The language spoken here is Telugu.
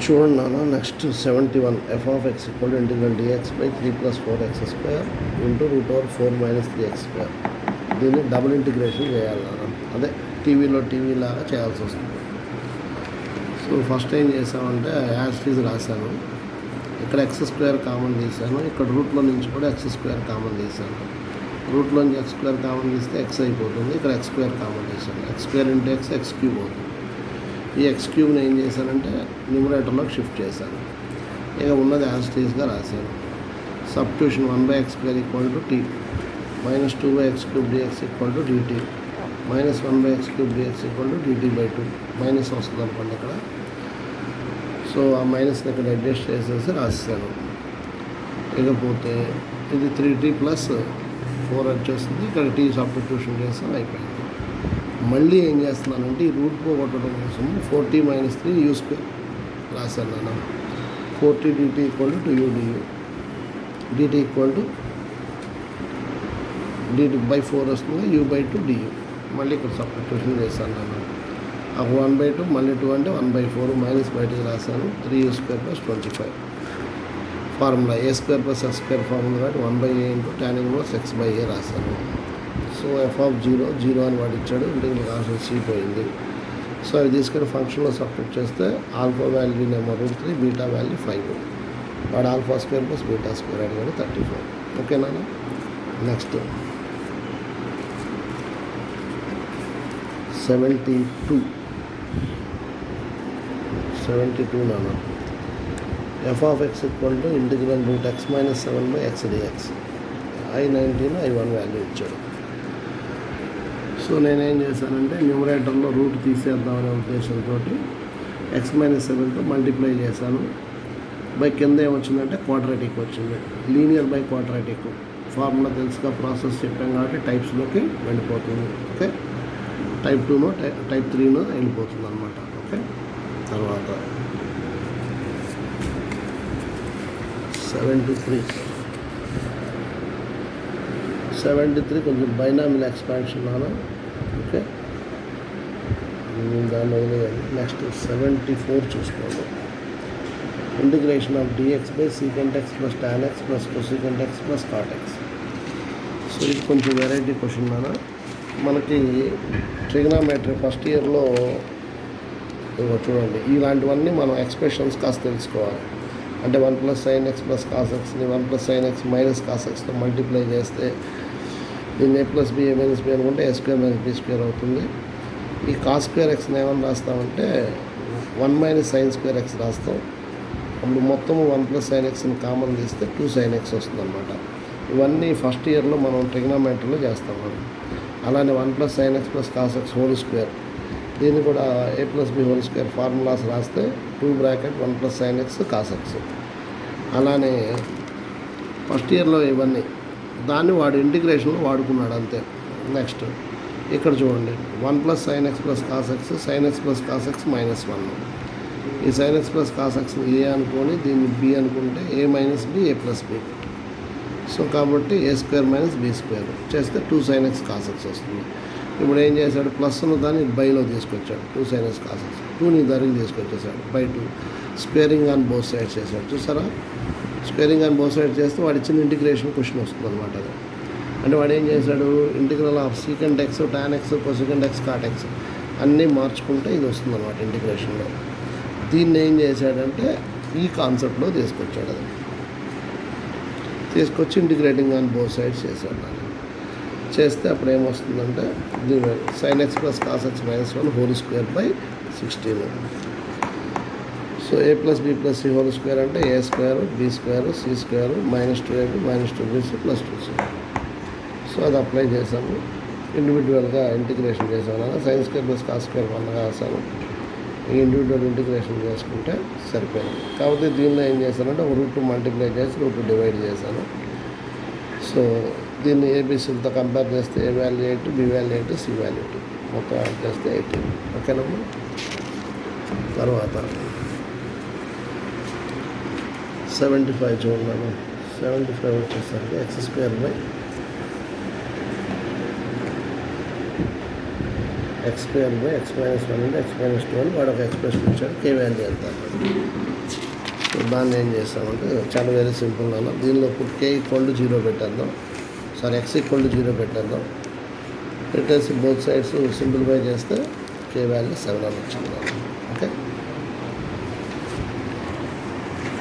చూడండి నాన్న next 71 f of x equal to integral dx by 3 plus 4x square into root over 4 minus 3x square. దీన్ని డబుల్ ఇంటిగ్రేషన్ చేయాలి నాన్న, అదే టీవీ లాగా చేయాల్సి వస్తుంది. సో ఫస్ట్ ఏం చేసామంటే యాజ్ టీజ్ రాశాను, ఇక్కడ ఎక్స్ స్క్వేర్ కామన్ తీసాను, ఇక్కడ రూట్లో నుంచి కూడా ఎక్స్ స్క్వేర్ కామన్ తీసాను. రూట్లోంచి ఎక్స్ స్క్వేర్ కామన్ తీస్తే ఎక్స్ అయిపోతుంది, ఇక్కడ ఎక్స్ స్క్వేర్ కామన్ తీసాను, X square into X cube అవుతుంది. ఈ ఎక్స్ క్యూబ్ని ఏం చేశానంటే న్యూమరేటర్లోకి షిఫ్ట్ చేశాను, ఇక ఉన్నది యాజ్ టీజ్గా రాశాను. Substitution 1/x square equal to t minus 2/x cube dx equal to dt minus 1/x cube dx equal to dt/2 minus వస్తుంది అనుకోండి ఇక్కడ. సో ఆ మైనస్ని ఇక్కడ అడ్జస్ట్ చేసేసి రాసాను. ఇకపోతే ఇది 3t ప్లస్ 4 వచ్చేస్తుంది, ఇక్కడ టీ సబ్స్టిట్యూషన్ చేస్తాను, అయిపోయింది. మళ్ళీ ఏం చేస్తున్నానంటే ఈ రూట్ పోగొట్టడం కోసం 4t మైనస్ 3 యూ స్క్వేర్ రాశాను నేను. 4t dt equal to 2u du dt equal to dt/4 వస్తుంది, u/2 du. మళ్ళీ ఇక్కడ సబ్స్టిట్యూషన్ చేశాను నేను. ఆ 1/2 మళ్ళీ 2 అంటే 1/4 మైనస్ బయటకు రాశాను. 3u square plus 25 formula a square plus x square formula కాబట్టి 1/a into tan inverse x/a రాశాను. సో f ఆఫ్ 0 అని వాడు ఇచ్చాడు, ఇంటికి రాసి పోయింది. సో అది తీసుకొని ఫంక్షన్లో సబ్స్టిట్యూట్ చేస్తే alpha value number √3, beta value 5. వాడు alpha square plus beta square అడిగాడు 34. ఓకేనా? నెక్స్ట్ 72 నాన్న. f of x equal to integral root x minus 7/x dx. I19 I1 value ఇచ్చాడు. సో నేనేం చేశానంటే న్యూమరేటర్లో రూట్ తీసేద్దామనే ఉద్దేశంతో x మైనస్ 7తో మల్టిప్లై చేశాను. బై కింద ఏమొచ్చిందంటే క్వాడ్రాటిక్ వచ్చింది, లీనియర్ బై క్వాడ్రాటిక్ ఫార్ములా తెలుసుగా, ప్రాసెస్ చెప్పాం కాబట్టి టైప్స్లోకి వెళ్ళిపోతుంది. ఓకే, టైప్ 2నో టైప్ 3నో వెళ్ళిపోతుంది అనమాట. ఓకే, తర్వాత 73 కొంచెం బైనామిల్ ఎక్స్పాన్షన్ అలా. ఓకే, దాన్ని వదిలేయండి. నెక్స్ట్ 74 చూసుకోండి. Integration of dx by secant x plus tan x plus cosecant x plus cot x. So ఇది కొంచెం వెరైటీ క్వశ్చన్ నాన్న. మనకి ట్రిగ్నామెట్రీ ఫస్ట్ ఇయర్లో చూడండి, ఇలాంటివన్నీ మనం ఎక్స్ప్రెషన్స్ కాస్త తెలుసుకోవాలి. అంటే 1 + sin x ప్లస్ cos xని 1 + sin x మైనస్ cos xతో మల్టిప్లై చేస్తే దీన్ని a + b a - b అనుకుంటే a² - b² అవుతుంది. ఈ cos² xని ఏమని రాస్తామంటే 1 - sin² x రాస్తాం. అప్పుడు మొత్తం 1 + sin xని కామన్ తీస్తే 2 sin x వస్తుంది అనమాట. ఇవన్నీ ఫస్ట్ ఇయర్లో మనం ట్రిగ్నామెట్రీలో చేస్తాం మనం. అలానే 1 + sin x plus cos x whole square, దీన్ని కూడా a + b whole square formulas రాస్తే 2 bracket 1 + sin x cos x. అలానే ఫస్ట్ ఇయర్లో ఇవన్నీ దాన్ని వాడు ఇంటిగ్రేషన్లో వాడుకున్నాడు అంతే. నెక్స్ట్ ఇక్కడ చూడండి, 1 + sin x plus cos x sin x plus cos x -1. ఈ sin x ప్లస్ cos xని a అనుకొని దీన్ని b అనుకుంటే a - b a + b. So కాబట్టి a² - b² చేస్తే 2 sin x cos x వస్తుంది. ఇప్పుడు ఏం చేశాడు, ప్లస్ను దాన్ని బైలో తీసుకొచ్చాడు, 2 sin x cos x. 2ని దానికి తీసుకొచ్చేసాడు, /2 స్క్వేరింగ్ ఆన్ బోత్ సైడ్స్ చేశాడు. చూసారా, స్క్వేరింగ్ ఆన్ బోత్ సైడ్స్ చేస్తే వాడు ఇచ్చిన ఇంటిగ్రేషన్ క్వశ్చన్ వస్తుంది అనమాట. అది అంటే వాడు ఏం చేశాడు, integral of secant x tan x cosecant x cot x అన్నీ మార్చుకుంటే ఇది వస్తుంది అనమాట ఇంటిగ్రేషన్లో. దీన్ని ఏం చేశాడంటే ఈ కాన్సెప్ట్లో తీసుకొచ్చాడు. అది తీసుకొచ్చి ఇంటిగ్రేటింగ్ ఆన్ బోత్ సైడ్స్ చేశాడు. దాన్ని చేస్తే అప్పుడు ఏమొస్తుందంటే దీని sin x plus cos x -1 whole square by 16. So a + b + c whole square అంటే a² b² c² -2ab -2bc + 2c. So అది అప్లై చేశాము, ఇండివిజువల్గా ఇంటిగ్రేషన్ చేశాను. sin² + cos² 1 రాశాను. ఈ ఇండివిజువల్ ఇంటిగ్రేషన్ చేసుకుంటే సరిపోయింది. కాబట్టి దీనిలో ఏం చేశానంటే ఒక రూట్ మల్టిప్లై చేసి రూట్ డివైడ్ చేశాను. సో దీన్ని ఏబీసీలతో కంపేర్ చేస్తే a value 8, b value 8, c value 2 మొత్తం యాడ్ చేస్తే 18. ఓకేనమ్మా. తర్వాత 75 చూడండి. 75 వచ్చేసరికి x² X square by X minus 1 అంటే ఎక్స్ మైనస్ 2 అని వాడు ఒక ఎక్స్ప్రెషన్ ఇచ్చాడు, కే వాల్యూ ఎంత అన్నమాట. సో దాన్ని ఏం చేస్తామంటే చాలా వెరీ సింపుల్ అన్న, దీనిలో ఇప్పుడు కే ఈక్వల్ టు 0 పెట్టేద్దాం, సారీ ఎక్స్ ఈక్వల్ టు 0 పెట్టేద్దాం. పెట్టేసి బోత్ సైడ్స్ సింప్లిఫై చేస్తే కే వాల్యూ 7 అని వచ్చింది.